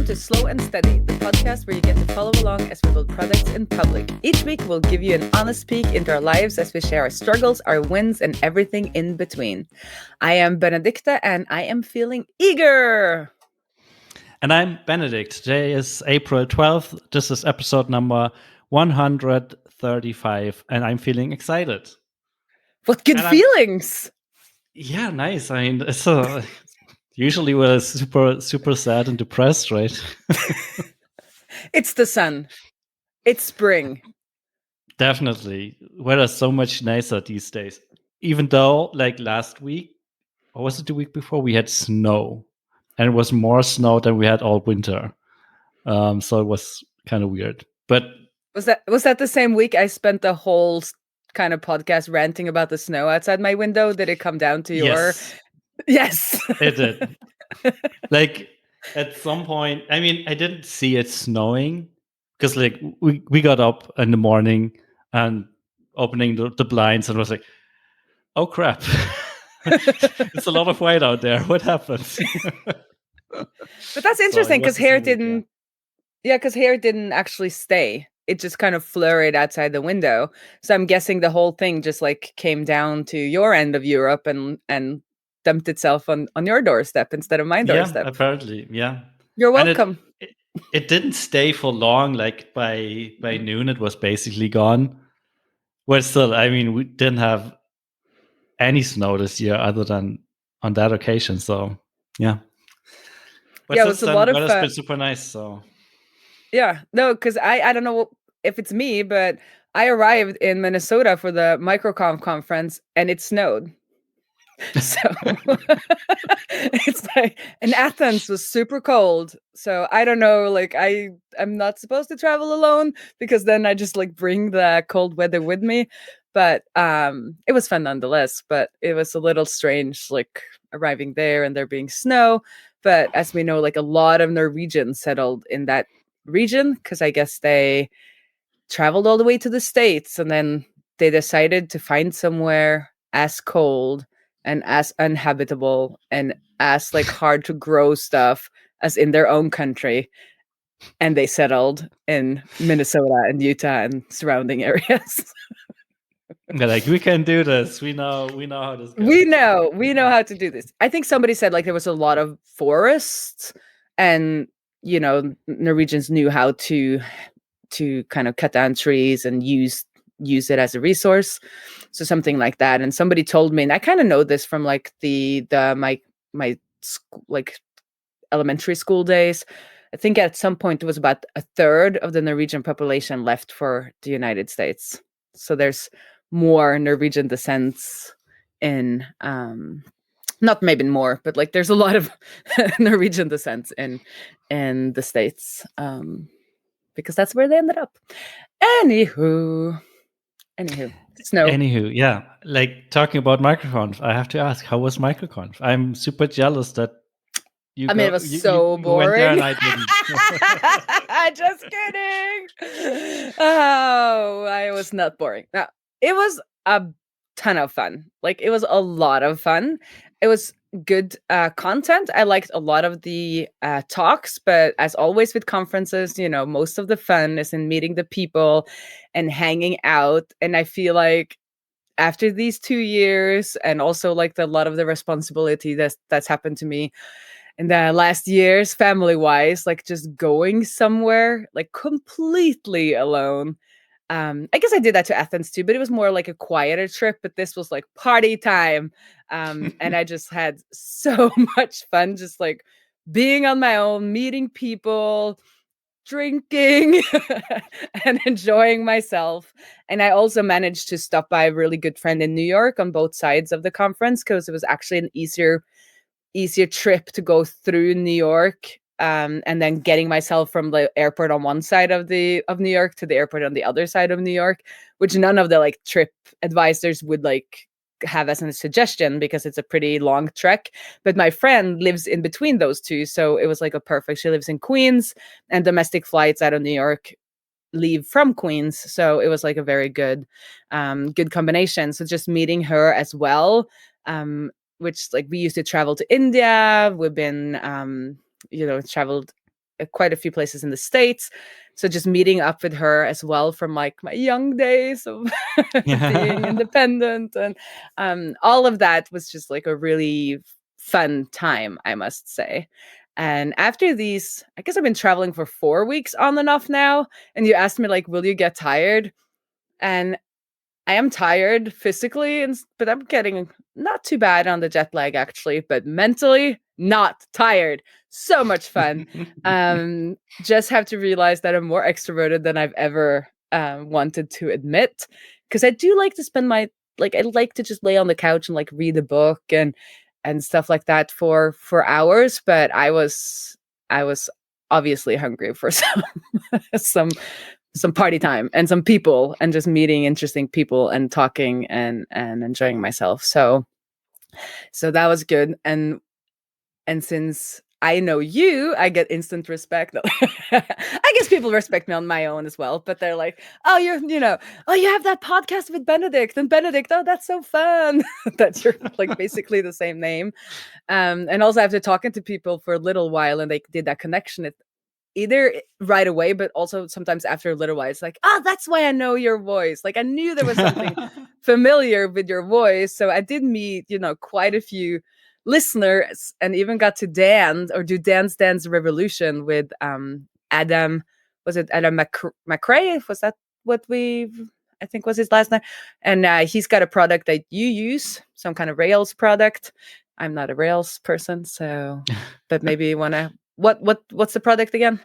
to Slow and Steady, the podcast where you get to follow along as we build products in public. Each week, we'll give you an honest peek into our lives as we share our struggles, our wins, and everything in between. I am Benedicte, and I am feeling eager. And I'm Benedikt. Today is April 12th. This is episode number 135, and I'm feeling excited. What good feelings! Yeah, nice. I mean, it's usually we're super sad and depressed, right? It's the sun. It's spring. Definitely. Weather's so much nicer these days. Even though, like last week, or was it the week before, we had snow. And it was more snow than we had all winter. So it was kind of weird. But was that the same week I spent the whole kind of podcast ranting about the snow outside my window? Did it come down to your... Yes, it did. Like at some point, I mean, I didn't see it snowing because like we got up in the morning and opening the blinds and was like, oh crap. It's a lot of white out there. What happened? But that's interesting because here didn't actually stay. It just kind of flurried outside the window. So I'm guessing the whole thing just like came down to your end of Europe and dumped itself on your doorstep instead of my doorstep. Yeah, apparently, yeah. You're welcome. It didn't stay for long. Like by noon, it was basically gone. Well, still, I mean, we didn't have any snow this year other than on that occasion. So, yeah. But yeah, it was a lot of... It's been super nice, so... Yeah, no, because I don't know if it's me, but I arrived in Minnesota for the MicroConf conference and it snowed. So it's like, and Athens was super cold. So I don't know, like I'm not supposed to travel alone because then I just like bring the cold weather with me. But it was fun nonetheless. But it was a little strange, like arriving there and there being snow. But as we know, like a lot of Norwegians settled in that region because I guess they traveled all the way to the States and then they decided to find somewhere as cold and as uninhabitable and as like hard to grow stuff as in their own country, and they settled in Minnesota and Utah and surrounding areas. They're like, we can do this. We know how this goes. We know how to do this. I think somebody said like there was a lot of forests and you know, Norwegians knew how to kind of cut down trees and use it as a resource. So something like that. And somebody told me, and I kind of know this from like my like elementary school days. I think at some point it was about a third of the Norwegian population left for the United States. So there's more Norwegian descents in not maybe more, but like there's a lot of Norwegian descents in the States because that's where they ended up. Anywho, snow. Anywho, yeah. Like talking about MicroConf, I have to ask, how was MicroConf? I'm super jealous that it was so boring. You went there and I didn't. Just kidding. Oh, I was not boring. No, it was a ton of fun. Like it was a lot of fun. It was good content. I liked a lot of the talks, but as always with conferences, you know, most of the fun is in meeting the people and hanging out. And I feel like after these 2 years and also like a lot of the responsibility that's happened to me in the last years, family-wise, like just going somewhere like completely alone. I guess I did that to Athens too, but it was more like a quieter trip. But this was like party time. And I just had so much fun just like being on my own, meeting people, drinking and enjoying myself. And I also managed to stop by a really good friend in New York on both sides of the conference because it was actually an easier trip to go through New York. And then getting myself from the airport on one side of New York to the airport on the other side of New York, which none of the like trip advisors would like have as a suggestion because it's a pretty long trek. But my friend lives in between those two, so it was like a perfect. She lives in Queens, and domestic flights out of New York leave from Queens, so it was like a very good combination. So just meeting her as well, which like we used to travel to India. We've been traveled quite a few places in the States. So just meeting up with her as well from like my young days of being independent, and all of that was just like a really fun time, I must say. And after these, I guess I've been traveling for 4 weeks on and off now. And you asked me like, will you get tired? And I am tired physically, but I'm getting not too bad on the jet lag actually, but mentally not tired. So much fun. Just have to realize that I'm more extroverted than I've ever wanted to admit, because I do like to spend my I like to just lay on the couch and like read a book and stuff like that for hours. But I was obviously hungry for some some party time and some people and just meeting interesting people and talking and enjoying myself. So that was good. And since I know you, I get instant respect. I guess people respect me on my own as well, but they're like, oh, oh, you have that podcast with Benedikt, and Benedikt, oh, that's so fun. That you're like basically the same name. And also after talking to people for a little while and they did that connection, either right away, but also sometimes after a little while, it's like, oh, that's why I know your voice. Like I knew there was something familiar with your voice. So I did meet, quite a few listeners, and even got to do Dance Dance Revolution with Adam. Was it Adam McRae? Was that what I think was his last name? And he's got a product that you use, some kind of Rails product. I'm not a Rails person, so but maybe you want to. What's the product again?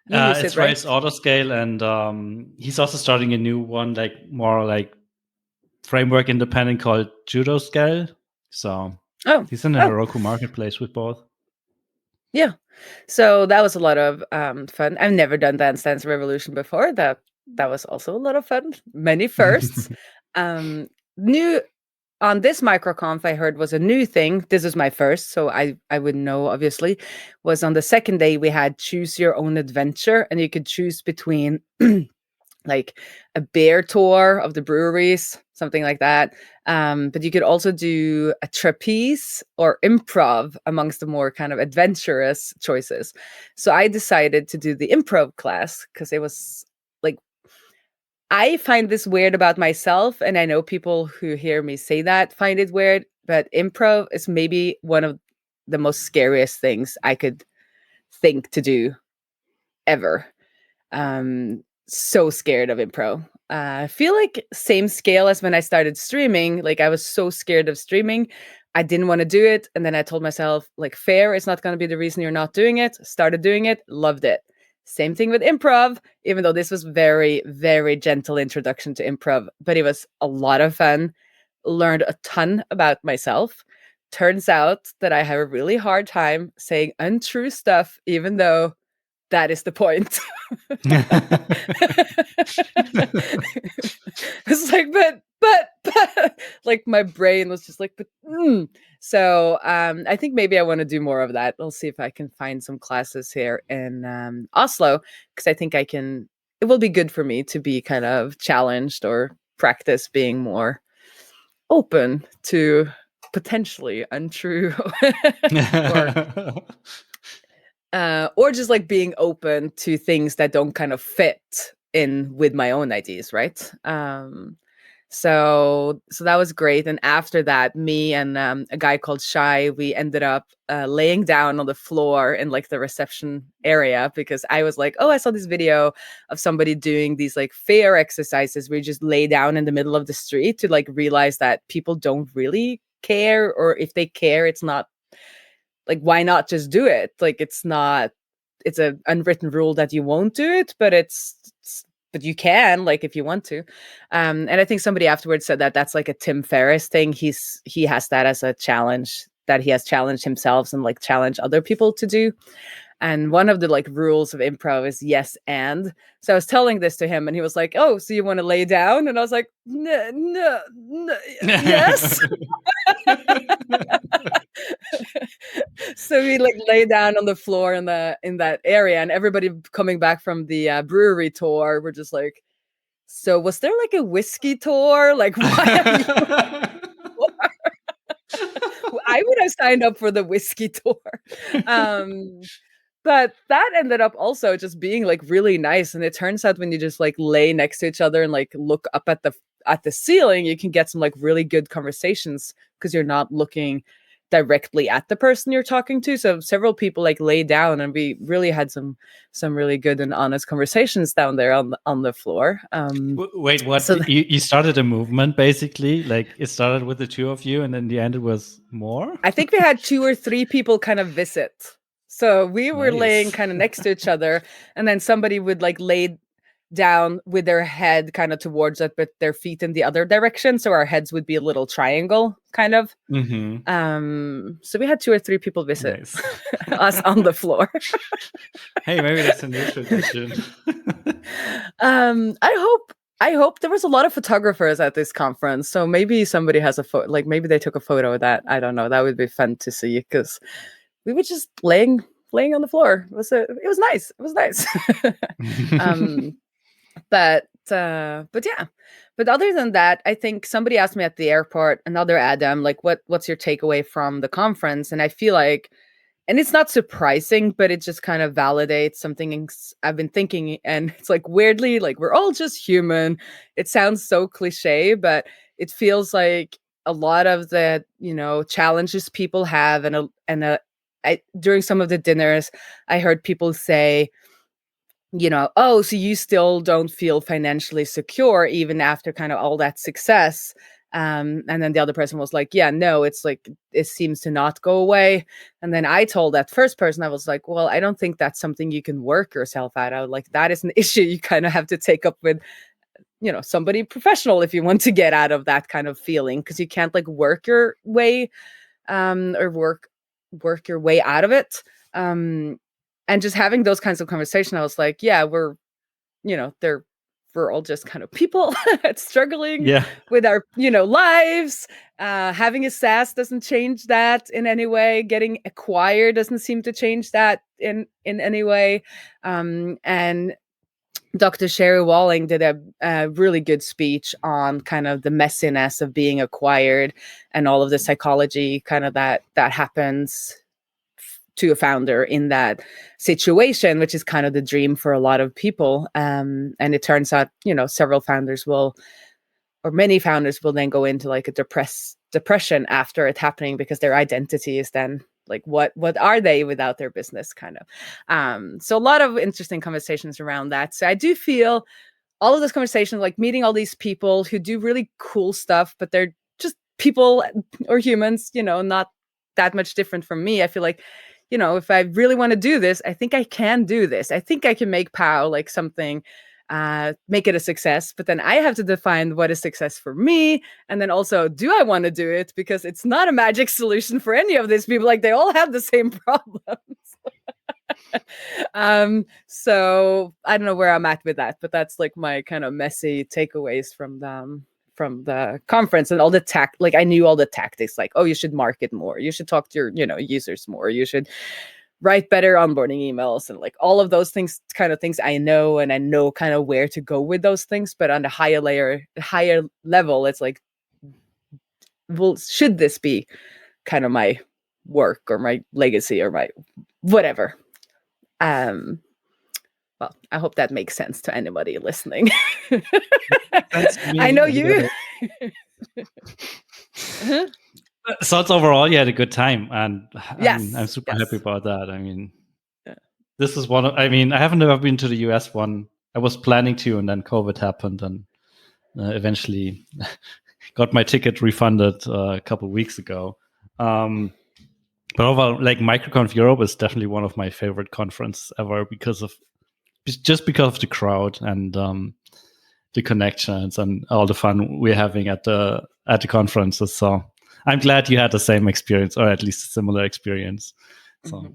You use it's it, right? Rails Autoscale, and he's also starting a new one, like more like framework independent, called Judoscale. So he's in the Heroku marketplace with both. Yeah. So that was a lot of fun. I've never done Dance Dance Revolution before. That was also a lot of fun. Many firsts. New on this MicroConf, I heard was a new thing. This is my first, so I would know, obviously. Was on the second day we had choose your own adventure, and you could choose between like a beer tour of the breweries, something like that. But you could also do a trapeze or improv amongst the more kind of adventurous choices. So I decided to do the improv class because it was like, I find this weird about myself, and I know people who hear me say that find it weird, but improv is maybe one of the most scariest things I could think to do ever. So scared of improv. I feel like same scale as when I started streaming. Like I was so scared of streaming. I didn't want to do it. And then I told myself, like, fair is not going to be the reason you're not doing it. Started doing it, loved it. Same thing with improv, even though this was very, very gentle introduction to improv, but it was a lot of fun. Learned a ton about myself. Turns out that I have a really hard time saying untrue stuff, even though that is the point. It's like, but like my brain was just like, So I think maybe I want to do more of that. I'll see if I can find some classes here in Oslo, because I think it will be good for me to be kind of challenged or practice being more open to potentially untrue or just like being open to things that don't kind of fit in with my own ideas, right? So that was great. And after that, me and a guy called Shai, we ended up laying down on the floor in like the reception area, because I was like, oh, I saw this video of somebody doing these like fair exercises where you just lay down in the middle of the street to like realize that people don't really care, or if they care, it's not like, why not just do it? Like, it's an unwritten rule that you won't do it, but but you can, like, if you want to. And I think somebody afterwards said that that's like a Tim Ferriss thing. He has that as a challenge that he has challenged himself and like challenged other people to do. And one of the like rules of improv is yes and. So I was telling this to him, and he was like, "Oh, so you want to lay down?" And I was like, "No, yes." So we like lay down on the floor in that area, and everybody coming back from the brewery tour were just like, "So was there like a whiskey tour? Like, why are you?" I would have signed up for the whiskey tour. But that ended up also just being like really nice. And it turns out when you just like lay next to each other and like look up at the ceiling, you can get some like really good conversations because you're not looking directly at the person you're talking to. So several people like lay down, and we really had some really good and honest conversations down there on the floor. Wait, what? So You started a movement basically? Like it started with the two of you, and in the end it was more? I think we had 2 or 3 people kind of visit. So we were laying Nice. kind of next to each other, and then somebody would like lay down with their head kind of towards it, but their feet in the other direction. So our heads would be a little triangle kind of. So we had 2 or 3 people visit Nice. us on the floor. Hey, maybe that's a new tradition. I hope there was a lot of photographers at this conference. So maybe somebody has a photo, like maybe they took a photo of that. I don't know. That would be fun to see because we were just laying on the floor. It was nice. It was nice. But yeah. But other than that, I think somebody asked me at the airport, another Adam, like what's your takeaway from the conference? And I feel like, and it's not surprising, but it just kind of validates something I've been thinking. And it's like weirdly, like we're all just human. It sounds so cliche, but it feels like a lot of the, challenges people have, during some of the dinners, I heard people say, oh, so you still don't feel financially secure even after kind of all that success. And then the other person was like, yeah, no, it's like, it seems to not go away. And then I told that first person, I was like, well, I don't think that's something you can work yourself out of. Like, that is an issue you kind of have to take up with, somebody professional if you want to get out of that kind of feeling, because you can't like work your way or work your way out of it. And just having those kinds of conversations, I was like, yeah, we're all just kind of people struggling with our, lives. Having a SaaS doesn't change that in any way. Getting acquired doesn't seem to change that in any way. And Dr. Sherry Walling did a really good speech on kind of the messiness of being acquired and all of the psychology kind of that happens to a founder in that situation, which is kind of the dream for a lot of people. And it turns out, several founders many founders will then go into like a depression after it happening, because their identity is then like, what are they without their business kind of. So a lot of interesting conversations around that. So I do feel all of this conversation, like meeting all these people who do really cool stuff, but they're just people or humans, not that much different from me. I feel like, if I really want to do this, I think I can do this. I think I can make POW like something, make it a success, but then I have to define what is success for me. And then also, do I want to do it? Because it's not a magic solution for any of these people. Like, they all have the same problems. So I don't know where I'm at with that, but that's like my kind of messy takeaways from the conference. And all the like I knew all the tactics, like, oh, you should market more, you should talk to your users more, you should write better onboarding emails, and like all of those things I know, and I know kind of where to go with those things. But on the higher level, it's like, well, should this be kind of my work or my legacy or my whatever? Well, I hope that makes sense to anybody listening. I know you. So overall, you had a good time, and yes, I'm super happy about that. I mean, this is I haven't ever been to the US one. I was planning to, and then COVID happened, and eventually got my ticket refunded a couple of weeks ago. But overall, like MicroConf Europe is definitely one of my favorite conferences ever because of the crowd and the connections and all the fun we're having at the conferences. So I'm glad you had the same experience, or at least a similar experience. So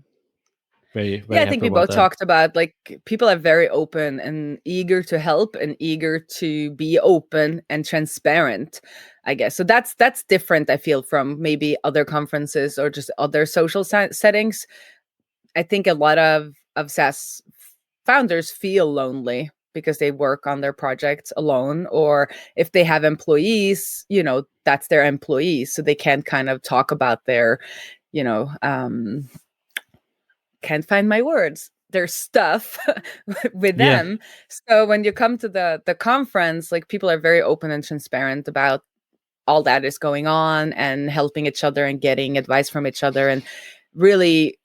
very I think we both talked about, like, people are very open and eager to help and eager to be open and transparent, I guess. So that's different, I feel, from maybe other conferences or just other social settings. I think a lot of SaaS founders feel lonely because they work on their projects alone, or if they have employees, that's their employees. So they can't kind of talk about their, can't find my words. There's stuff with Yeah. them. So when you come to the conference, like people are very open and transparent about all that is going on and helping each other and getting advice from each other. And really,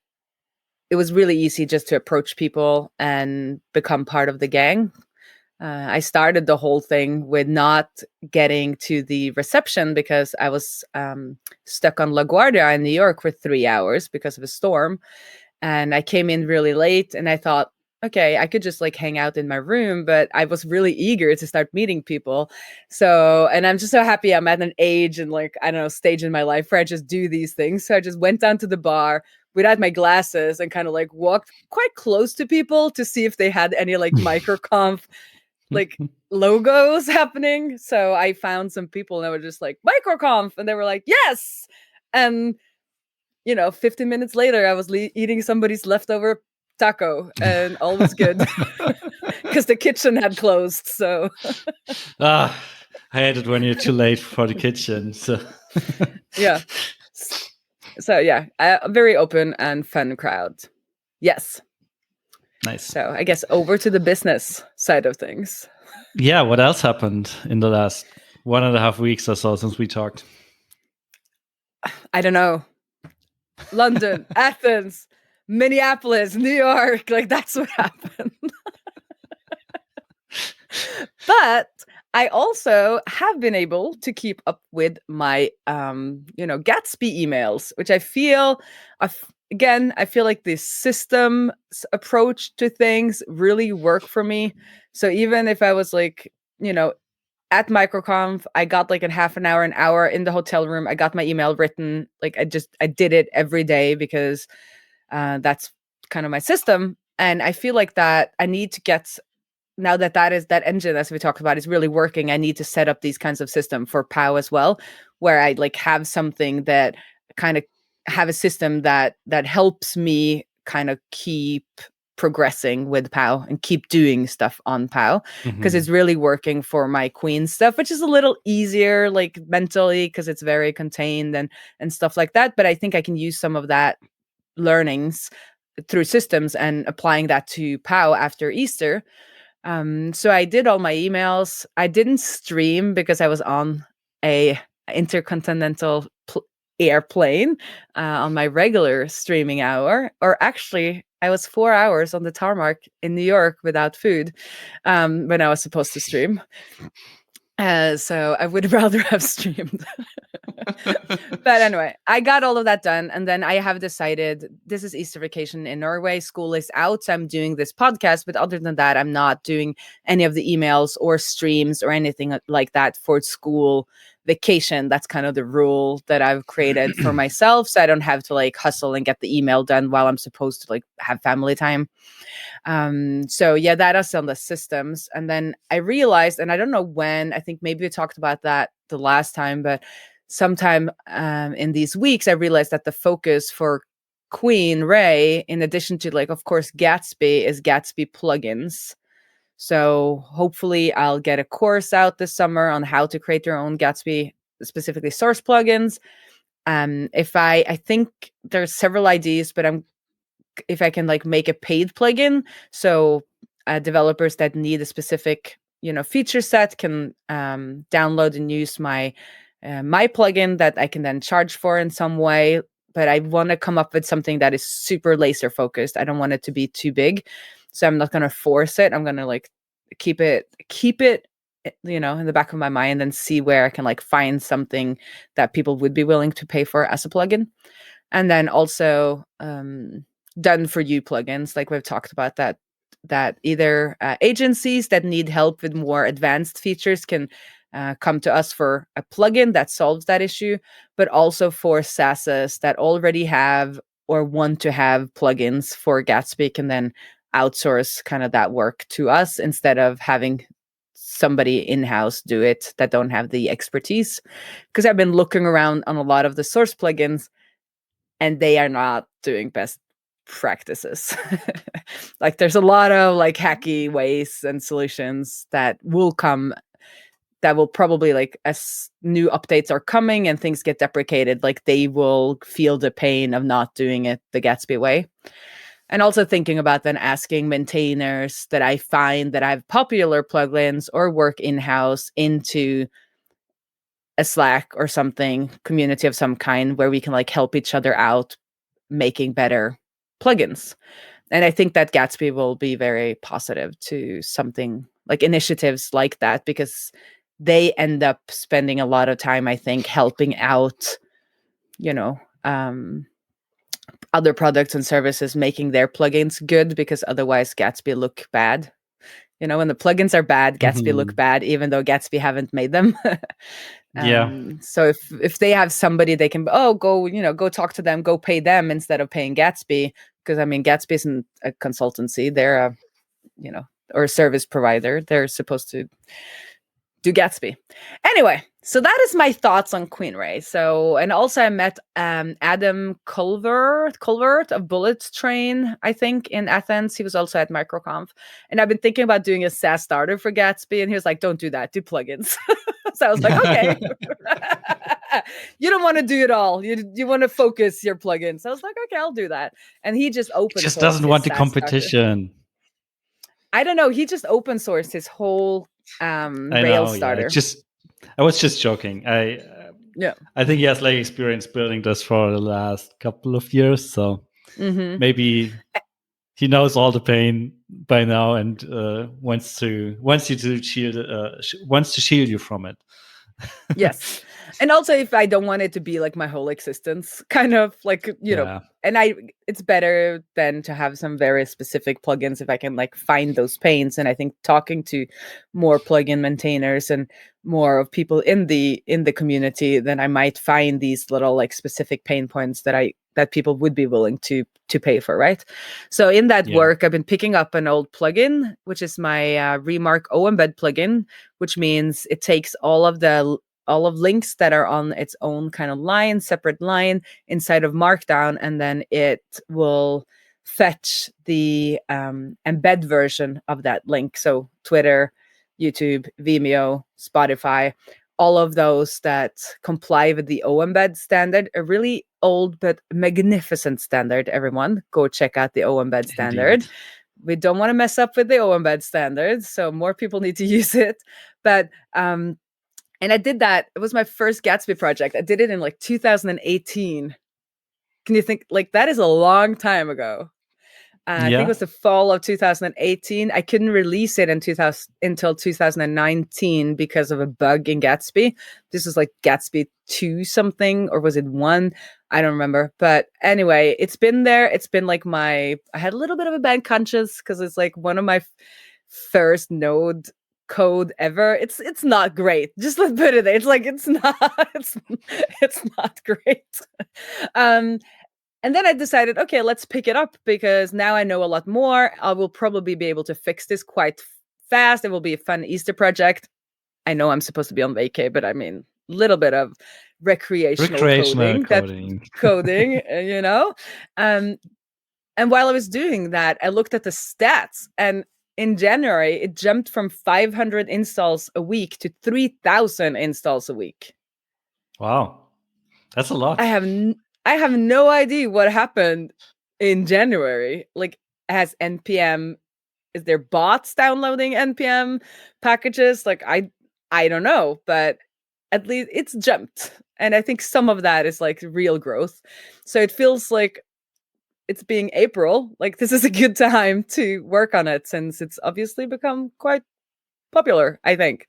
it was really easy just to approach people and become part of the gang. I started the whole thing with not getting to the reception because I was stuck on LaGuardia in New York for 3 hours because of a storm. And I came in really late and I thought, okay, I could just like hang out in my room, but I was really eager to start meeting people. So, and I'm just so happy I'm at an age and like, I don't know, stage in my life where I just do these things. So I just went down to the bar without my glasses and kind of like walked quite close to people to see if they had any like MicroConf like logos happening. So I found some people and they were just like MicroConf and they were like, yes. And 15 minutes later, I was eating somebody's leftover taco and all was good because the kitchen had closed. So I hate it when you're too late for the kitchen. So yeah. So yeah, a very open and fun crowd. Yes. Nice. So I guess over to the business side of things. Yeah, what else happened in the last 1.5 weeks or so since we talked? I don't know. London, Athens, Minneapolis, New York, like that's what happened. But I also have been able to keep up with my Gatsby emails, which I feel again, I feel like this system approach to things really work for me. So even if I was like, at MicroConf, I got like in half an hour in the hotel room. I got my email written. Like I did it every day because that's kind of my system. And I feel like that I need to get, now that that engine, as we talked about, is really working, I need to set up these kinds of system for POW as well, where I like have something that kind of have a system that helps me kind of keep progressing with POW and keep doing stuff on POW because it's really working for my Queen stuff, which is a little easier like mentally because it's very contained and stuff like that. But I think I can use some of that learnings through systems and applying that to POW after Easter. So I did all my emails. I didn't stream because I was on a intercontinental airplane on my regular streaming hour. Or actually, I was 4 hours on the tarmac in New York without food when I was supposed to stream. So I would rather have streamed. But anyway, I got all of that done. And then I have decided this is Easter vacation in Norway. School is out. So I'm doing this podcast. But other than that, I'm not doing any of the emails or streams or anything like that for school vacation. That's kind of the rule that I've created for myself. So I don't have to like hustle and get the email done while I'm supposed to like have family time. So yeah, that is on the systems. And then I realized, and I don't know when, I think maybe we talked about that the last time, but sometime in these weeks, I realized that the focus for Queen Ray, in addition to like, of course, Gatsby, is Gatsby plugins. So hopefully I'll get a course out this summer on how to create your own Gatsby, specifically source plugins. I think there's several ideas, but if I can like make a paid plugin, so developers that need a specific feature set can download and use my plugin that I can then charge for in some way. But I want to come up with something that is super laser focused. I don't want it to be too big, so I'm not going to force it. I'm going to like keep it in the back of my mind and see where I can like find something that people would be willing to pay for as a plugin. And then also done for you plugins, like we've talked about, that either agencies that need help with more advanced features can come to us for a plugin that solves that issue, but also for SaaSes that already have or want to have plugins for Gatsby can then outsource kind of that work to us instead of having somebody in-house do it that don't have the expertise. Because I've been looking around on a lot of the source plugins and they are not doing best practices. Like there's a lot of like hacky ways and solutions that will come, that will probably, like, as new updates are coming and things get deprecated, like they will feel the pain of not doing it the Gatsby way. And also thinking about then asking maintainers that I find that have popular plugins or work in-house into a Slack or something, community of some kind, where we can like help each other out making better plugins. And I think that Gatsby will be very positive to something like initiatives like that, because they end up spending a lot of time, I think, helping out, other products and services, making their plugins good, because otherwise Gatsby look bad. When the plugins are bad, Gatsby look bad, even though Gatsby haven't made them. Yeah. So if they have somebody they can, go talk to them, go pay them instead of paying Gatsby, because Gatsby isn't a consultancy; they're a, or a service provider. They're supposed to do Gatsby. Anyway, so that is my thoughts on Queen Ray. So, and also I met Adam Culvert of Bullet Train, I think, in Athens. He was also at MicroConf. And I've been thinking about doing a SaaS starter for Gatsby. And he was like, don't do that, do plugins. So I was like, okay. You don't want to do it all. You want to focus your plugins. So I was like, okay, I'll do that. And he just open sourced. Just doesn't want the SaaS competition. Starter. I don't know. He just open sourced his whole Rails starter. Yeah. I was just joking. I think he has like experience building this for the last couple of years, so maybe he knows all the pain by now and wants to shield you from it. Yes. And also, if I don't want it to be like my whole existence, kind of like, know, and it's better than to have some very specific plugins if I can like find those pains. And I think talking to more plugin maintainers and more of people in the community, then I might find these little like specific pain points that people would be willing to pay for, right? So in that work, I've been picking up an old plugin, which is my Remark O-embed plugin, which means it takes all of links that are on its own kind of separate line inside of Markdown, and then it will fetch the embed version of that link. So Twitter, YouTube, Vimeo, Spotify, all of those that comply with the O-embed standard, a really old but magnificent standard. Everyone, go check out the O-embed standard. Indeed. We don't want to mess up with the O-embed standard, so more people need to use it. But and I did that. It was my first Gatsby project. I did it in like 2018. Can you think, like, that is a long time ago. I think it was the fall of 2018. I couldn't release it until 2019 because of a bug in Gatsby. This was like Gatsby 2 something, or was it 1? I don't remember. But anyway, it's been there. It's been like I had a little bit of a bad conscience because it's like one of my first Node code ever. It's not great. Just let's put it there. It's like it's not great. And then I decided, okay, let's pick it up because now I know a lot more. I will probably be able to fix this quite fast. It will be a fun Easter project. I know I'm supposed to be on vacay, but I mean, a little bit of recreational coding, you know? And while I was doing that, I looked at the stats, and in January, it jumped from 500 installs a week to 3,000 installs a week. Wow. That's a lot. I have no idea what happened in January. Like, is there bots downloading NPM packages? Like, I don't know, but at least it's jumped. And I think some of that is like real growth. So it feels like it's being April. Like, this is a good time to work on it since it's obviously become quite popular, I think.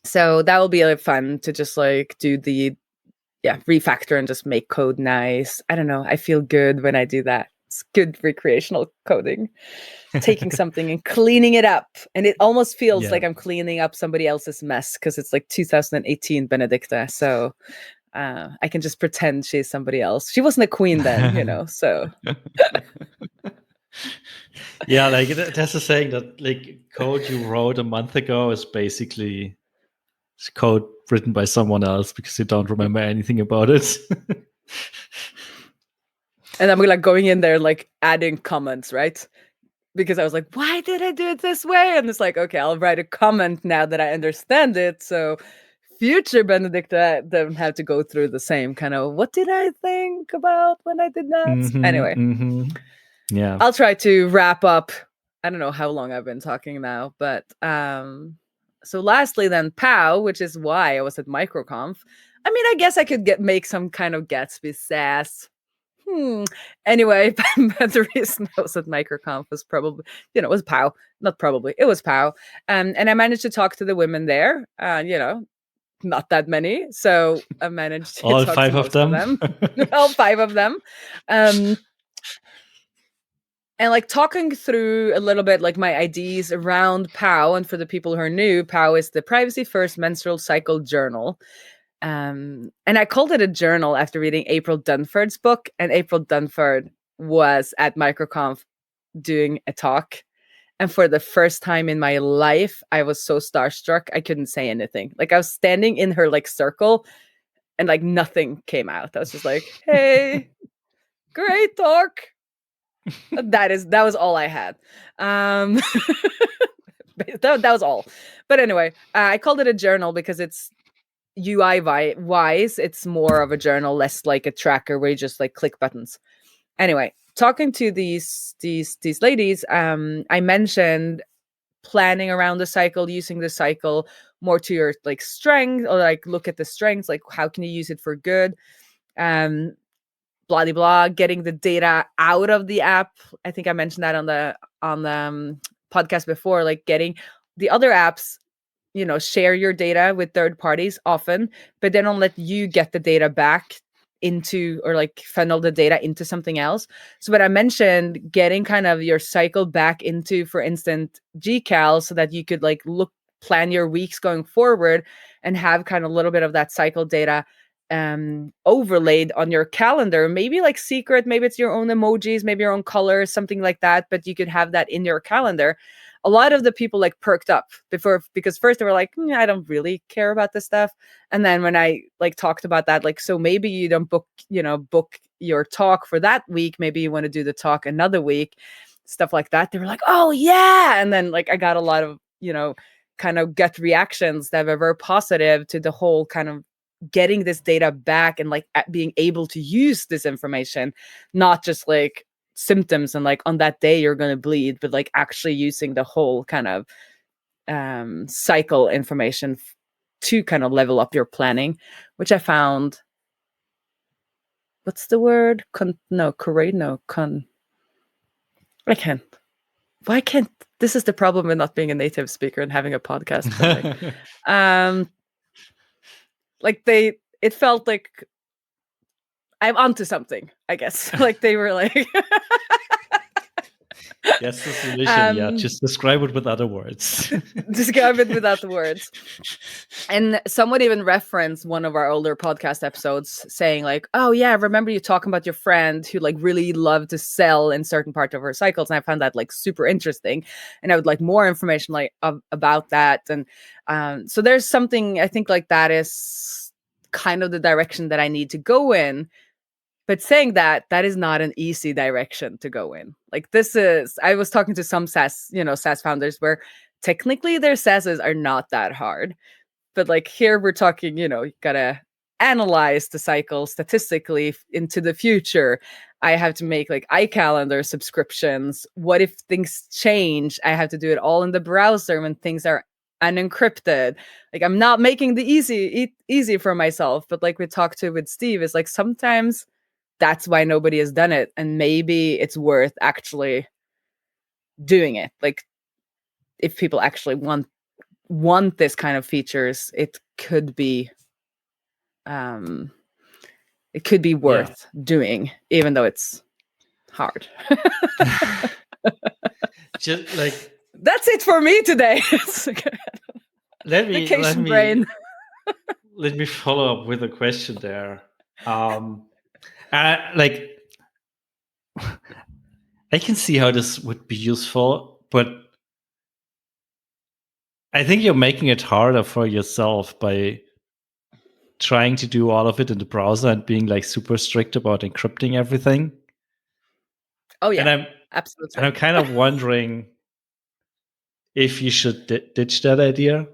So that will be like fun to just like do the refactor and just make code nice. I don't know. I feel good when I do that. It's good recreational coding. Taking something and cleaning it up. And it almost feels like I'm cleaning up somebody else's mess because it's like 2018 Benedicte. So I can just pretend she's somebody else. She wasn't a queen then, you know, so. Yeah, like that's a saying that like code you wrote a month ago is basically code written by someone else because you don't remember anything about it. And I'm like going in there like adding comments, right? Because I was like, why did I do it this way? And it's like, okay, I'll write a comment now that I understand it. So future Benedict don't have to go through the same kind of, what did I think about when I did that? Anyway, yeah, I'll try to wrap up. I don't know how long I've been talking now, but so lastly then POW, which is why I was at MicroConf. I mean, I guess I could make some kind of Gatsby sass. Anyway, but the reason I was at MicroConf was probably, it was POW. Not probably, it was POW. And I managed to talk to the women there, not that many. So I managed to all talk to 5 of most of them. all 5 of them. And like talking through a little bit like my ideas around POW. And for the people who are new, POW is the Privacy First Menstrual Cycle Journal. And I called it a journal after reading April Dunford's book. And April Dunford was at MicroConf doing a talk. And for the first time in my life, I was so starstruck, I couldn't say anything. Like I was standing in her like circle and like nothing came out. I was just like, hey, great talk. That was all I had. That was all. But anyway, I called it a journal because it's UI wise, it's more of a journal, less like a tracker where you just like click buttons. Anyway, talking to these ladies, I mentioned planning around the cycle, using the cycle more to your like strength, or like look at the strengths, like how can you use it for good, blah blah blah, getting the data out of the app. I think I mentioned that on the podcast before, like getting the other apps, share your data with third parties often, but they don't let you get the data back into, or like funnel the data into something else. So what I mentioned, getting kind of your cycle back into, for instance, GCal, so that you could like plan your weeks going forward and have kind of a little bit of that cycle data overlaid on your calendar, maybe like secret, maybe it's your own emojis, maybe your own colors, something like that, but you could have that in your calendar. A lot of the people like perked up because first they were like, I don't really care about this stuff. And then when I like talked about that, like, so maybe you don't book your talk for that week, maybe you want to do the talk another week, stuff like that. They were like, oh yeah. And then like I got a lot of, kind of gut reactions that were very positive to the whole kind of getting this data back and like being able to use this information, not just like symptoms and like on that day you're going to bleed, but like actually using the whole kind of cycle information to kind of level up your planning, which I found, what's the word? Why can't, this is the problem with not being a native speaker and having a podcast. Like it felt like I'm onto something, I guess. Like they were like, Yes, the solution. Yeah, just describe it with other words. Describe it without the words. And someone even referenced one of our older podcast episodes saying like, oh yeah, I remember you talking about your friend who like really loved to sell in certain part of her cycles. And I found that like super interesting. And I would like more information like about that. And so there's something, I think like that is kind of the direction that I need to go in. But saying that is not an easy direction to go in. Like I was talking to some SaaS founders where technically their SaaSes are not that hard. But like here we're talking, you gotta analyze the cycle statistically into the future. I have to make like iCalendar subscriptions. What if things change? I have to do it all in the browser when things are unencrypted. Like I'm not making the easy for myself. But like we talked to with Steve, is like sometimes that's why nobody has done it. And maybe it's worth actually doing it. Like if people actually want this kind of features, it could be worth doing, even though it's hard. Just like that's it for me today. let me follow up with a question there. Like I can see how this would be useful, but I think you're making it harder for yourself by trying to do all of it in the browser and being like super strict about encrypting everything. Oh yeah, and absolutely. And I'm kind of wondering if you should ditch that idea.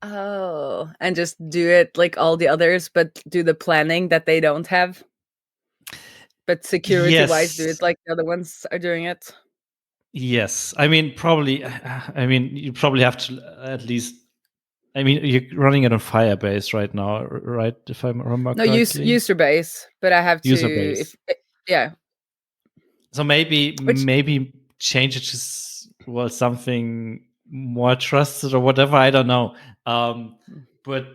Oh, and just do it like all the others, but do the planning that they don't have. But security-wise, do Yes. it like the other ones are doing it. Yes. I mean, probably. I mean, you probably have to at least. I mean, you're running it on Firebase right now, right? If I remember No, correctly, user base, but I have to user base. yeah. So Which maybe change it to well something more trusted or whatever. I don't know. But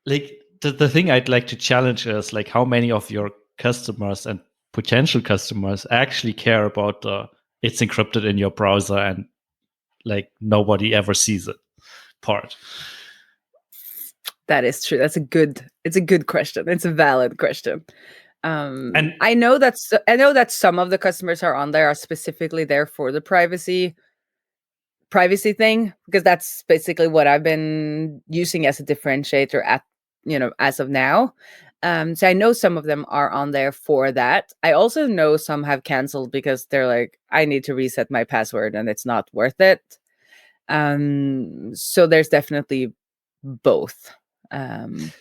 like the thing I'd like to challenge is like how many of your customers and potential customers actually care about it's encrypted in your browser and like nobody ever sees it part. that is true. It's a good question. It's a valid question. And I know that some of the customers are on there are specifically there for the privacy thing, because that's basically what I've been using as a differentiator at as of now. So I know some of them are on there for that. I also know some have canceled because they're like, I need to reset my password and it's not worth it. So there's definitely both. and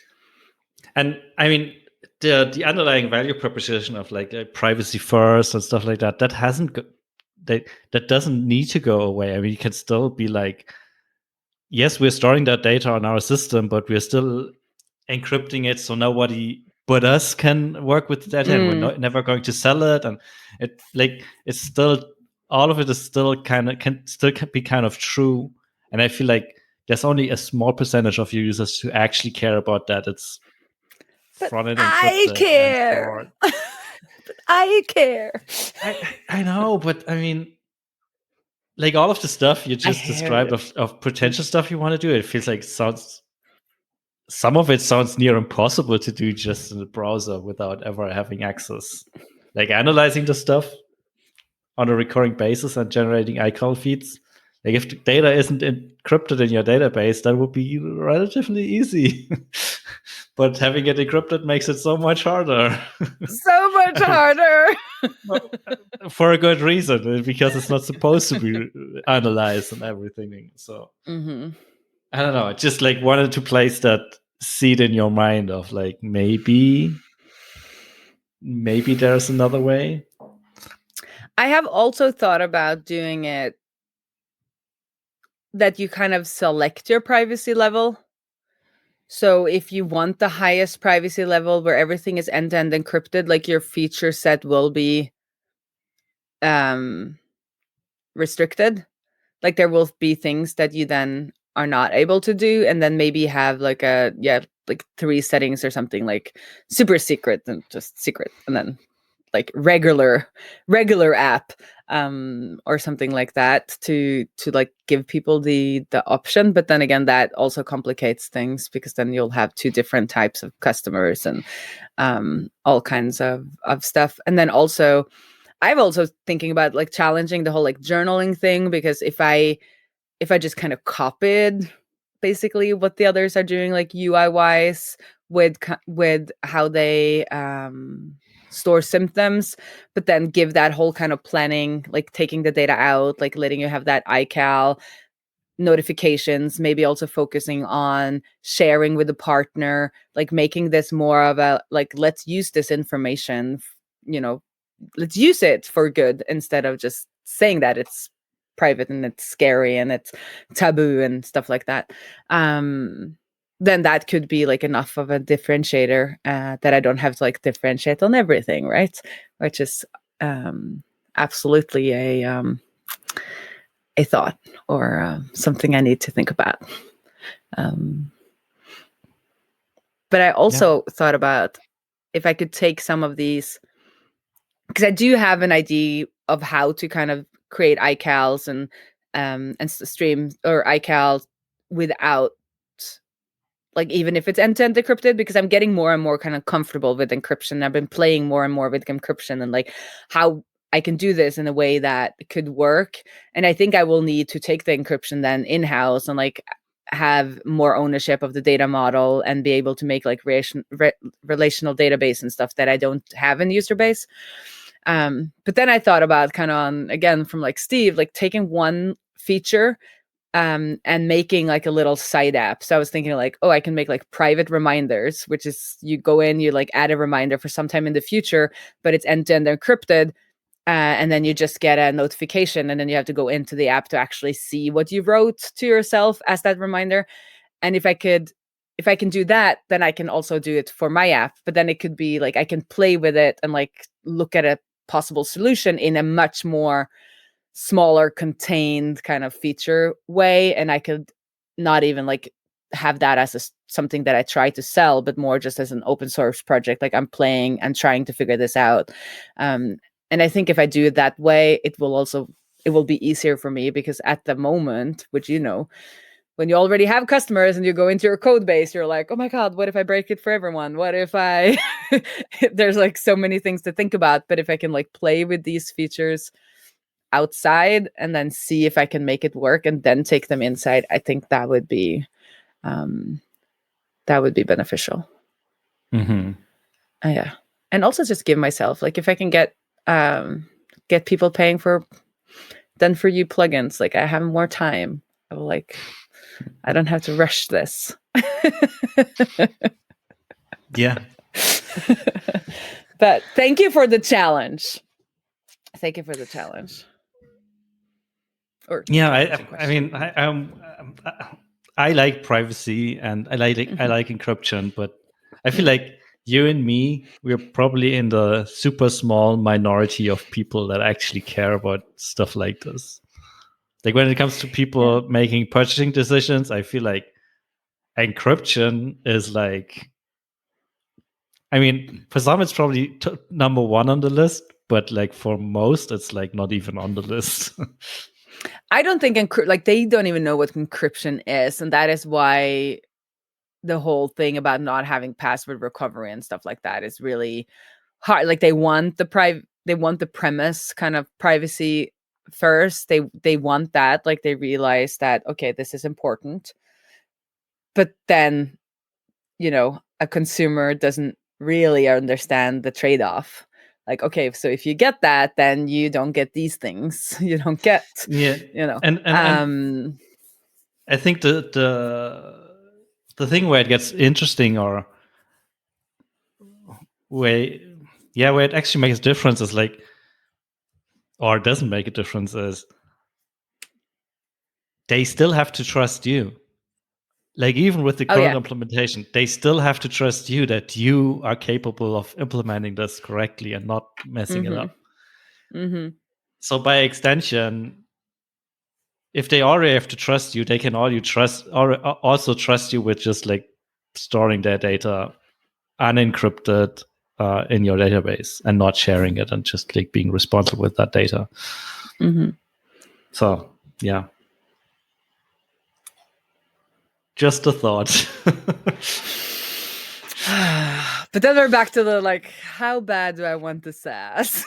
I mean the underlying value proposition of like privacy first and stuff like that that doesn't need to go away. I mean, you can still be like, yes, we're storing that data on our system, but we're still encrypting it so nobody but us can work with the data, and we're never going to sell it. And it's still, all of it is still can be kind of true. And I feel like there's only a small percentage of your users who actually care about that. It's But front end I encrypted and care. stored. But I care. I know, but I mean, like all of the stuff you I just hear described you. of potential stuff you want to do, it feels like some of it sounds near impossible to do just in the browser without ever having access. Like analyzing the stuff on a recurring basis and generating iCal feeds. Like if the data isn't encrypted in your database, that would be relatively easy. But having it encrypted makes it so much harder. So much harder. Well, for a good reason, because it's not supposed to be analyzed and everything. So I don't know. I just like wanted to place that seed in your mind of like maybe there's another way. I have also thought about doing it that you kind of select your privacy level. So if you want the highest privacy level where everything is end-to-end encrypted, like your feature set will be restricted. Like there will be things that you then are not able to do, and then maybe have like like 3 settings or something, like super secret and just secret, and then like regular app, or something like that, to like give people the option. But then again, that also complicates things, because then you'll have 2 different types of customers and all kinds of stuff. And then also I've also thinking about like challenging the whole like journaling thing, because if I just kind of copied basically what the others are doing, like UI wise, with how they store symptoms, but then give that whole kind of planning, like taking the data out, like letting you have that iCal notifications, maybe also focusing on sharing with the partner, like making this more of a like, let's use this information, you know, let's use it for good, instead of just saying that it's private and it's scary and it's taboo and stuff like that. Then that could be like enough of a differentiator, that I don't have to like differentiate on everything, right? Which is absolutely a thought, or something I need to think about. Um, but I Yeah. also thought about if I could take some of these, because I do have an idea of how to kind of create iCals and stream or iCals without, like, even if it's end-to-end encrypted, because I'm getting more and more kind of comfortable with encryption. I've been playing more and more with encryption and like how I can do this in a way that could work. And I think I will need to take the encryption then in-house and like have more ownership of the data model and be able to make like relational database and stuff that I don't have in user base. But then I thought about kind of on, again, from like Steve, like taking one feature and making like a little side app. So I was thinking like, oh, I can make like private reminders, which is you go in, you like add a reminder for sometime in the future, but it's end-to-end encrypted. And then you just get a notification, and then you have to go into the app to actually see what you wrote to yourself as that reminder. And if I can do that, then I can also do it for my app. But then it could be like I can play with it and like look at a possible solution in a much more smaller, contained kind of feature way. And I could not even like have that as something that I try to sell, but more just as an open source project. Like I'm playing and trying to figure this out. And I think if I do it that way, it will be easier for me, because at the moment, which when you already have customers and you go into your code base, you're like, oh my God, what if I break it for everyone? What if I there's like so many things to think about. But if I can like play with these features outside and then see if I can make it work and then take them inside, I think that would be beneficial. Mm-hmm. Yeah. And also just give myself, like, if I can get people paying for done for you plugins, like I have more time. I will like, I don't have to rush this. Yeah. But thank you for the challenge. Thank you for the challenge. Or yeah, I mean, I like privacy and I like encryption, but I feel like you and me, we're probably in the super small minority of people that actually care about stuff like this. Like when it comes to people making purchasing decisions, I feel like encryption is like, I mean, for some it's probably number one on the list, but like for most, it's like not even on the list. I don't think they don't even know what encryption is, and that is why the whole thing about not having password recovery and stuff like that is really hard. Like they want the premise kind of privacy first. They want that, like they realize that, okay, this is important. But then, a consumer doesn't really understand the trade-off. Like, okay, so if you get that, then you don't get these things. You don't get, and I think the thing where it gets interesting, or where it actually makes a difference is like, or doesn't make a difference, is they still have to trust you. Like even with the current implementation, they still have to trust you that you are capable of implementing this correctly and not messing it up. Mm-hmm. So by extension, if they already have to trust you, they can also trust you with just like storing their data unencrypted in your database and not sharing it, and just like being responsible with that data. Mm-hmm. So yeah, just a thought. But then we're back to the like, how bad do I want the SaaS?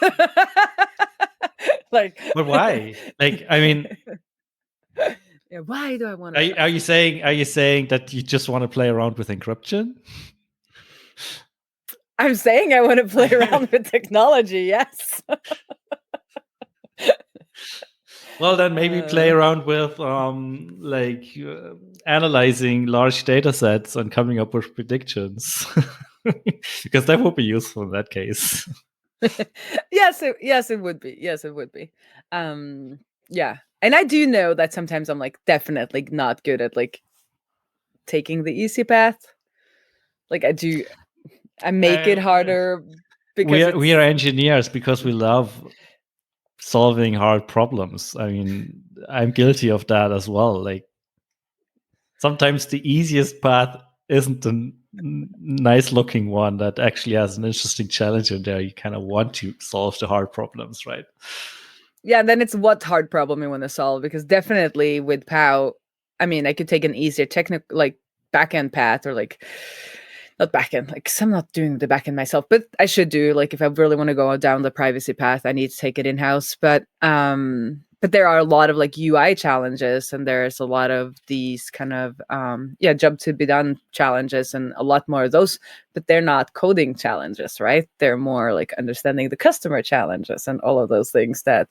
Like, but why? Like, I mean, yeah, why do I want? Are you saying that you just want to play around with encryption? I'm saying I want to play around with technology. Yes. Well, then maybe play around with analyzing large data sets and coming up with predictions, because that would be useful in that case. Yes, it would be. Yes, it would be. Yeah. And I do know that sometimes I'm like definitely not good at like taking the easy path. Like I make it harder because we are engineers because we love solving hard problems. I mean, I'm guilty of that as well. Like sometimes the easiest path isn't the nice looking one that actually has an interesting challenge in there. You kind of want to solve the hard problems, right? Yeah, then it's what hard problem you want to solve, because definitely with POW, I mean, I could take an easier technical like backend path, or like not backend, like I'm not doing the backend myself, but I should do, like if I really want to go down the privacy path, I need to take it in-house. But but there are a lot of like UI challenges, and there's a lot of these kind of job to be done challenges, and a lot more of those, but they're not coding challenges, right? They're more like understanding the customer challenges and all of those things that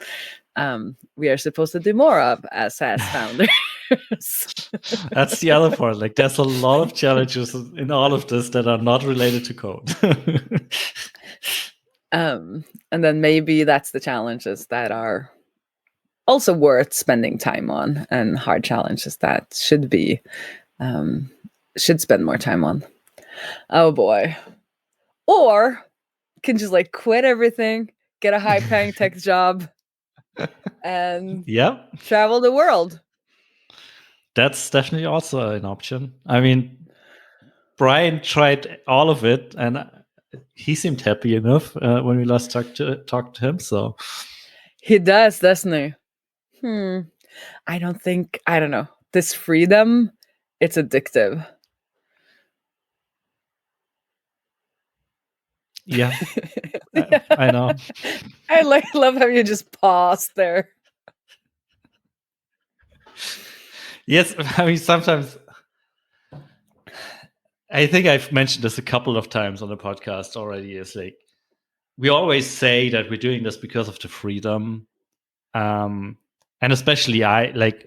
we are supposed to do more of as SaaS founders. That's the other part. Like, there's a lot of challenges in all of this that are not related to code. And then maybe that's the challenges that are also worth spending time on, and hard challenges that should spend more time on. Oh boy. Or can just like quit everything, get a high paying tech job, and travel the world. That's definitely also an option. I mean, Brian tried all of it, and he seemed happy enough when we last talked to him. So he does, doesn't he? I don't know. This freedom, it's addictive. Yeah, I know. I love how you just paused there. Yes, I mean, sometimes I think I've mentioned this a couple of times on the podcast already. Is like, we always say that we're doing this because of the freedom, and especially I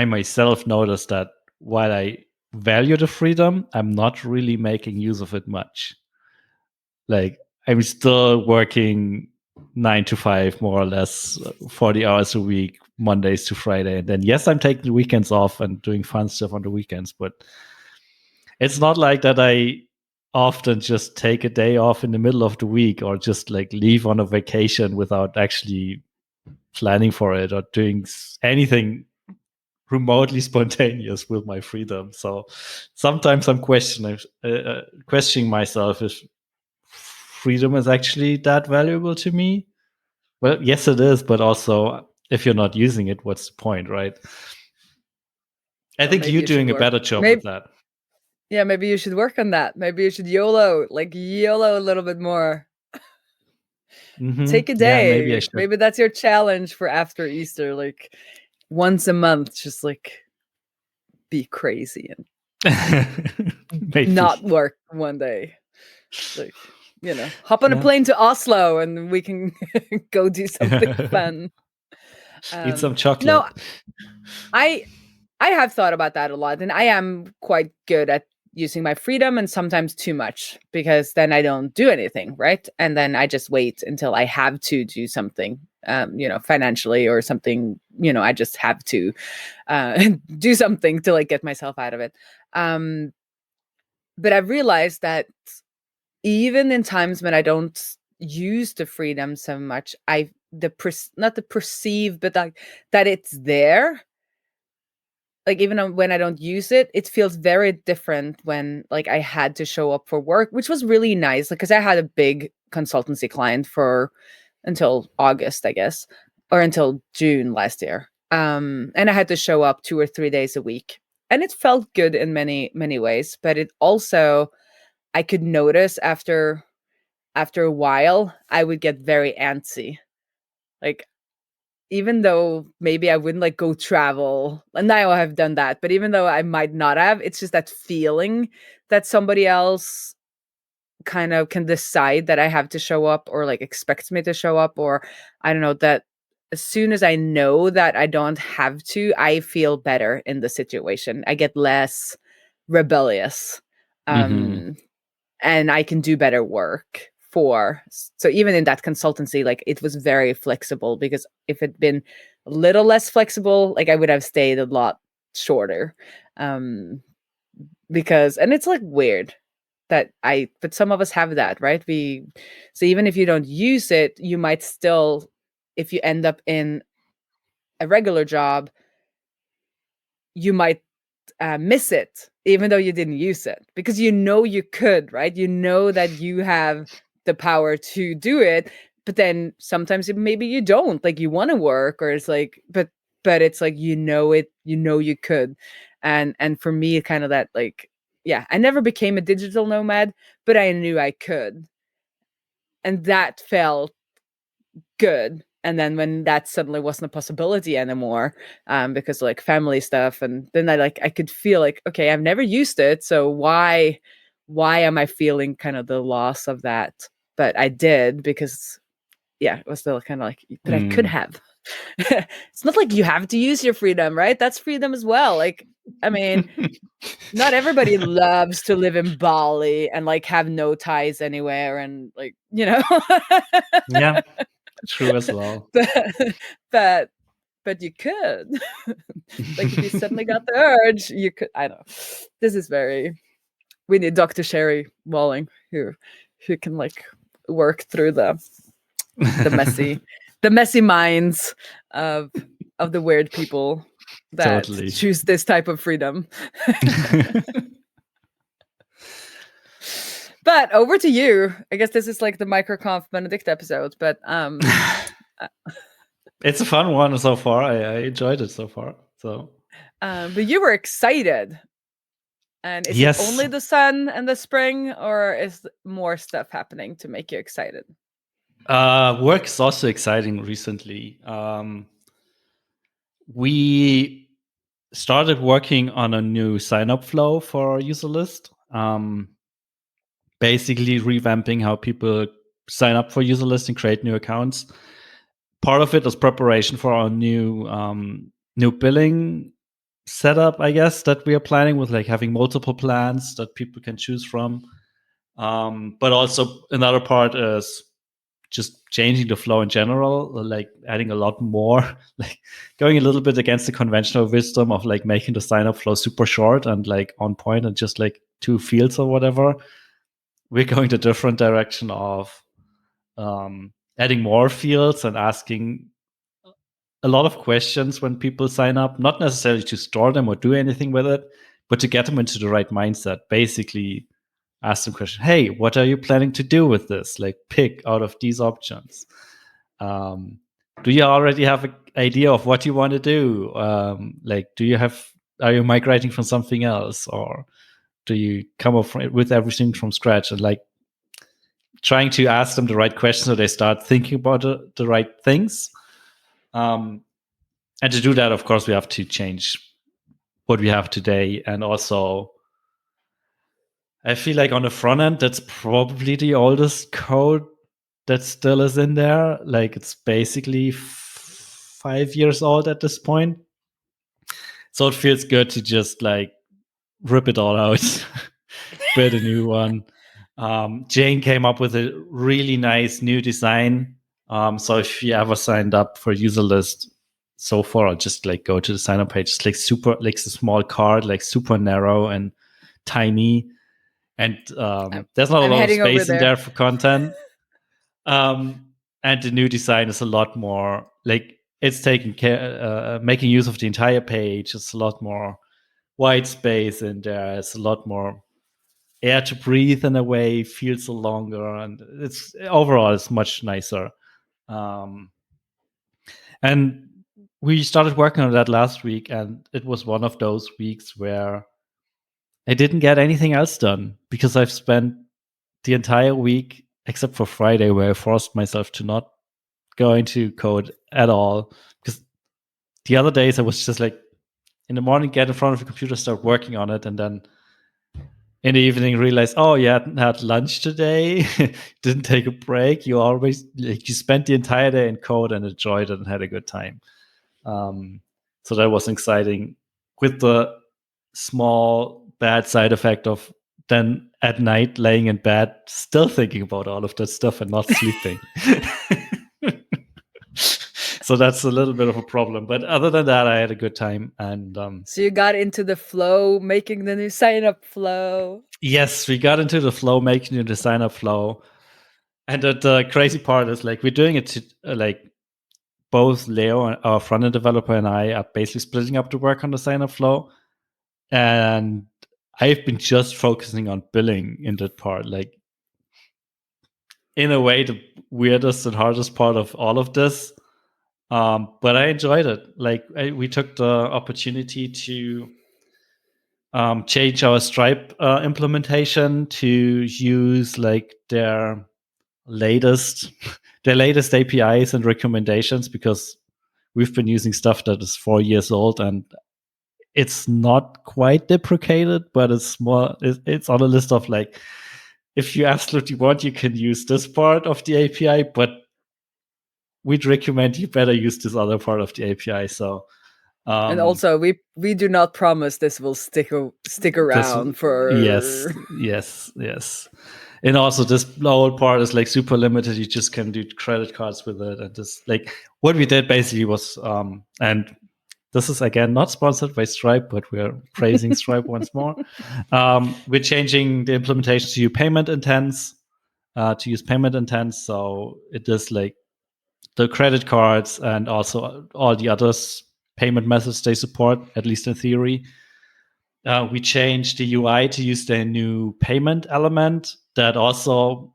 myself noticed that while I value the freedom, I'm not really making use of it much. Like, I'm still working 9 to 5, more or less, 40 hours a week, Mondays to Friday. And then, yes, I'm taking the weekends off and doing fun stuff on the weekends. But it's not like that I often just take a day off in the middle of the week, or just like leave on a vacation without actually planning for it or doing anything remotely spontaneous with my freedom. So sometimes I'm questioning myself if freedom is actually that valuable to me. Well, yes, it is, but also, if you're not using it, what's the point, right? I think you're doing a better job with that. Yeah, maybe you should work on that. Maybe you should YOLO a little bit more. Take a day. Yeah, maybe I should. Maybe that's your challenge for after Easter, like once a month, just like be crazy and not work one day. Like, hop on a plane to Oslo and we can go do something fun. Eat some chocolate. No, I have thought about that a lot, and I am quite good at using my freedom, and sometimes too much, because then I don't do anything, right? And then I just wait until I have to do something, financially or something, I just have to do something to like get myself out of it. But I've realized that even in times when I don't use the freedom so much, not the perceive, but like that it's there. Like, even when I don't use it, it feels very different when like I had to show up for work, which was really nice. Like, because I had a big consultancy client until August, I guess, or until June last year. And I had to show up 2 or 3 days a week. And it felt good in many, many ways. But it also, I could notice after a while, I would get very antsy. Like, even though maybe I wouldn't like go travel, and now I have done that, but even though I might not have, it's just that feeling that somebody else kind of can decide that I have to show up, or like expects me to show up, or I don't know, that as soon as I know that I don't have to, I feel better in the situation. I get less rebellious. And I can do better work so even in that consultancy, like it was very flexible, because if it'd been a little less flexible, like I would have stayed a lot shorter. Because, and it's like weird but some of us have that, right? So even if you don't use it, you might still, if you end up in a regular job, you might miss it, even though you didn't use it, because you could, right? You know that you have the power to do it, but then sometimes maybe you don't, like you want to work, or it's like, but it's like, you could. And for me, kind of that, like, yeah, I never became a digital nomad, but I knew I could. And that felt good. And then when that suddenly wasn't a possibility anymore, because like family stuff, and then I could feel like, okay, I've never used it, so why am I feeling kind of the loss of that? But I did, because yeah, it was still kind of like, but I could have. It's not like you have to use your freedom, right? That's freedom as well. Like, I mean, not everybody loves to live in Bali and like have no ties anywhere, and like, Yeah, true as well. but but you could. Like, if you suddenly got the urge, you could. I don't know. This is very. We need Dr. Sherry Walling, who can like work through the messy minds of the weird people that Totally. choose this type of freedom. But over to you. I guess this is like the MicroConf Benedict episode, but it's a fun one so far. I enjoyed it so far. So, but you were excited. And is it yes, only the sun and the spring, or is more stuff happening to make you excited? work is also exciting recently. We started working on a new sign-up flow for Userlist. Basically revamping how people sign up for Userlist and create new accounts. Part of it was preparation for our new billing setup, I guess, that we are planning, with like having multiple plans that people can choose from. But also another part is just changing the flow in general, like adding a lot more, like going a little bit against the conventional wisdom of like making the sign up flow super short and like on point and just like 2 fields or whatever. We're going the different direction of adding more fields and asking a lot of questions when people sign up, not necessarily to store them or do anything with it, but to get them into the right mindset. Basically, ask them question, hey, what are you planning to do with this? Like, pick out of these options. Do you already have an idea of what you want to do? Are you migrating from something else, or do you come up with everything from scratch? And like trying to ask them the right questions so they start thinking about the right things. And to do that, of course, we have to change what we have today. And also, I feel like on the front end, that's probably the oldest code that still is in there. Like, it's basically 5 years old at this point. So it feels good to just like rip it all out, build a new one. Jane came up with a really nice new design. So if you ever signed up for Userlist so far, I'll just like go to the sign up page. It's like super, like a small card, like super narrow and tiny. And there's not a I'm lot of heading over space in there. there for content. And the new design is a lot more like it's taking care, making use of the entire page. It's a lot more white space in there. It's a lot more air to breathe in a way, feels longer, and it's overall it's much nicer. And we started working on that last week, and it was one of those weeks where I didn't get anything else done because I've spent the entire week, except for Friday, where I forced myself to not go into code at all. Because the other days I was just like, in the morning, get in front of the computer, start working on it, and then in the evening realize, oh, you hadn't had lunch today, didn't take a break. You always like you spent the entire day in code and enjoyed it and had a good time. So that was exciting. With the small bad side effect of then at night laying in bed, still thinking about all of that stuff and not sleeping. So that's a little bit of a problem. But other than that, I had a good time. And So you got into the flow, making the new sign up flow. yes, we got into the flow, making the sign up flow. And the crazy part is like we're doing it to, like both Leo, our front end developer, and I are basically splitting up the work on the sign up flow. And I've been just focusing on billing in that part. Like, in a way, the weirdest and hardest part of all of this. But I enjoyed it. Like, we took the opportunity to change our Stripe implementation to use like their latest the latest APIs and recommendations, because we've been using stuff that is 4 years old and it's not quite deprecated, but it's on a list of like, if you absolutely want, you can use this part of the API, but we'd recommend you better use this other part of the API. So, and also we do not promise this will stick around for. Yes. And also this whole part is like super limited. You just can do credit cards with it. And this, like, what we did basically was, and this is again not sponsored by Stripe, but we're praising Stripe once more. We're changing the implementation to use payment intents. So it is like the credit cards and also all the others payment methods they support, at least in theory. We changed the UI to use the new payment element that also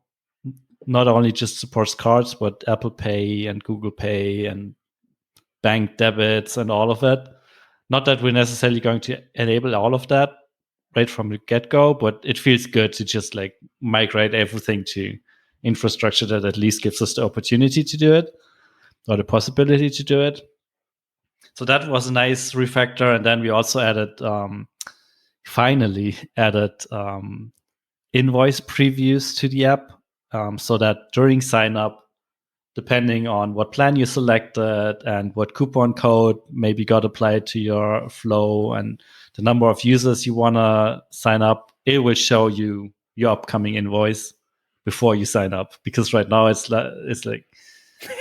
not only just supports cards, but Apple Pay and Google Pay and bank debits and all of it. Not that we're necessarily going to enable all of that right from the get-go, but it feels good to just like migrate everything to infrastructure that at least gives us the opportunity to do it, or the possibility to do it. So that was a nice refactor. And then we also finally added invoice previews to the app, so that during sign up, depending on what plan you selected and what coupon code maybe got applied to your flow and the number of users you want to sign up, it will show you your upcoming invoice before you sign up. Because right now it's like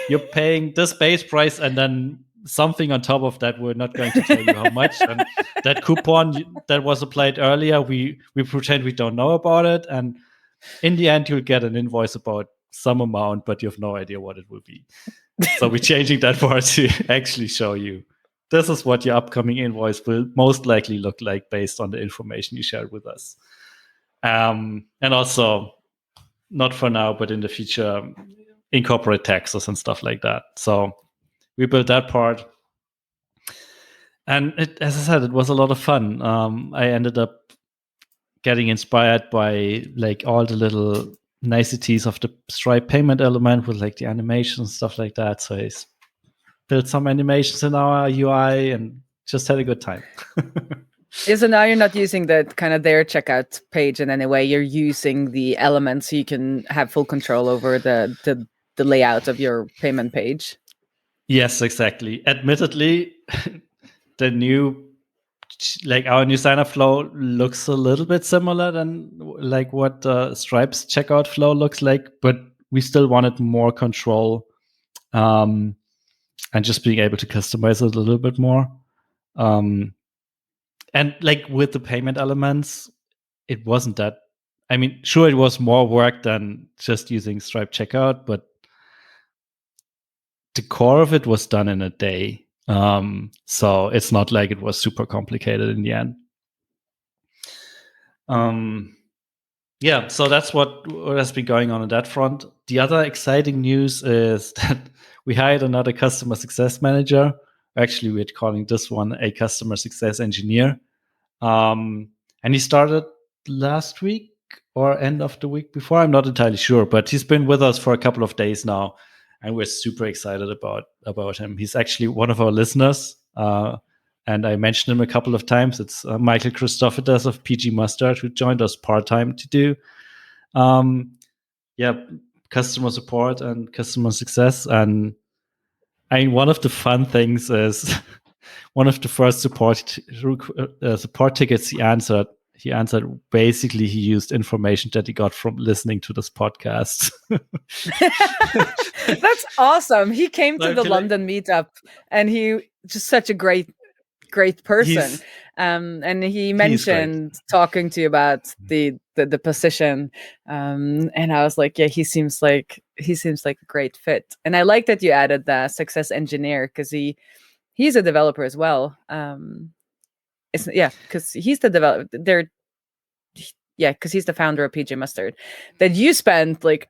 you're paying this base price and then something on top of that. We're not going to tell you how much. And that coupon that was applied earlier, we pretend we don't know about it. And in the end, you'll get an invoice about some amount, but you have no idea what it will be. So we're changing that part to actually show you this is what your upcoming invoice will most likely look like based on the information you shared with us. And also, not for now, but in the future, incorporate taxes and stuff like that. So we built that part. And as I said, it was a lot of fun. I ended up getting inspired by like all the little niceties of the Stripe payment element with like the animations and stuff like that. So I built some animations in our UI and just had a good time. Yeah, so now you're not using the kind of their checkout page in any way. You're using the elements so you can have full control over the layout of your payment page. Yes, exactly. Admittedly, our new sign-up flow looks a little bit similar than like what Stripe's checkout flow looks like, but we still wanted more control, and just being able to customize it a little bit more. And like with the payment elements, it wasn't that. I mean, sure, it was more work than just using Stripe checkout, but the core of it was done in a day. So it's not like it was super complicated in the end. Yeah, so that's what has been going on that front. The other exciting news is that we hired another customer success manager. Actually, we're calling this one a customer success engineer. And he started last week or end of the week before. I'm not entirely sure, but he's been with us for a couple of days now, and we're super excited about him. He's actually one of our listeners, and I mentioned him a couple of times. It's Michael Christophides of PG Mustard, who joined us part-time to do customer support and customer success. And I mean, one of the fun things is one of the first support tickets he answered basically he used information that he got from listening to this podcast. That's awesome. He came to the London meetup, and he just such a great person. And he mentioned talking to you about the position, and I was like, yeah, he seems like a great fit. And I like that you added the success engineer, because he's a developer as well. Because he's the developer. Because he's the founder of PG Mustard, that you spent like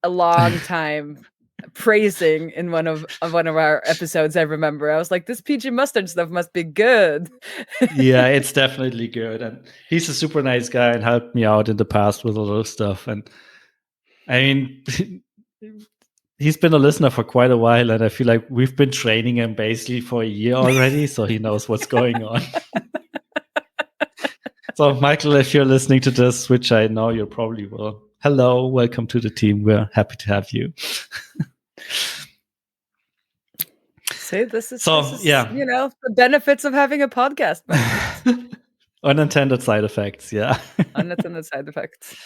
a long time praising in one of our episodes. I remember I was like, this PG Mustard stuff must be good. Yeah, it's definitely good, and he's a super nice guy and helped me out in the past with a lot of stuff. And I mean, he's been a listener for quite a while, and I feel like we've been training him basically for a year already, so he knows what's going on. So, Michael, if you're listening to this, which I know you probably will, hello, welcome to the team. We're happy to have you. See, this is the benefits of having a podcast. Unintended side effects, yeah. Unintended side effects.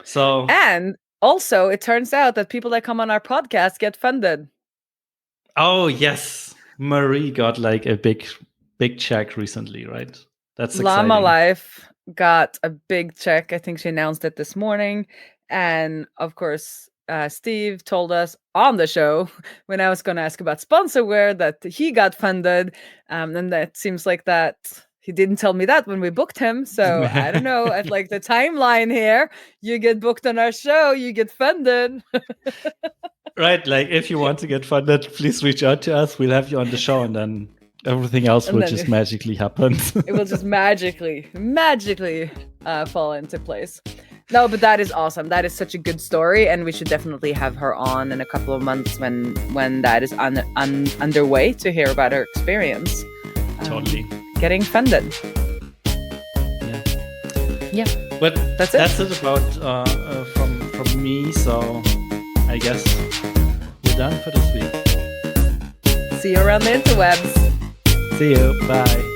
So, and also, it turns out that people that come on our podcast get funded. Oh yes, Marie got like a big check recently, right? That's Llama exciting. Life got a big check. I think she announced it this morning, and of course, Steve told us on the show when I was going to ask about sponsorware that he got funded, and that seems like that. He didn't tell me that when we booked him, so I don't know. At like the timeline here, you get booked on our show, you get funded. Right, like if you want to get funded, please reach out to us. We'll have you on the show, and then everything else will just magically happen. It will just magically fall into place. No, but that is awesome. That is such a good story, and we should definitely have her on in a couple of months when that is underway to hear about her experience. Totally. Getting funded. Yeah. But that's it about from me. So I guess we're done for this week. See you around the interwebs. See you. Bye.